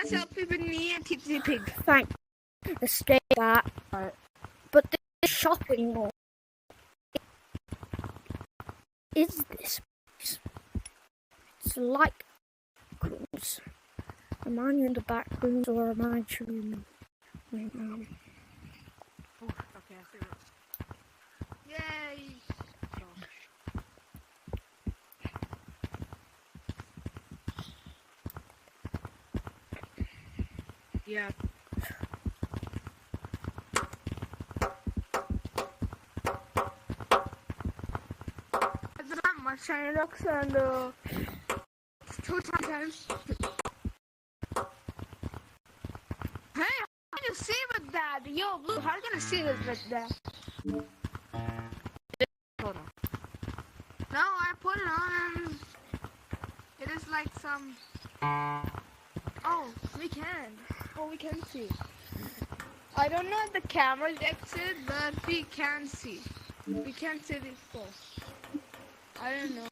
เซลฟี่เป็นนี้ทิปซีพิก Thank escape that. But this shopping mall is this place. It's like rooms. Am I in the back rooms or am I chewing? Wait, Okay, I see it. Yay! Yeah. There's not much shiny looks and two times. Hey, how do you see with that? Yo, Blue, how are you gonna see this with that? Hold on. No, I put it on and it is like some... Oh, we can. Oh, we can see. I don't know if the camera detects it, but we can see. We can see this post. I don't know.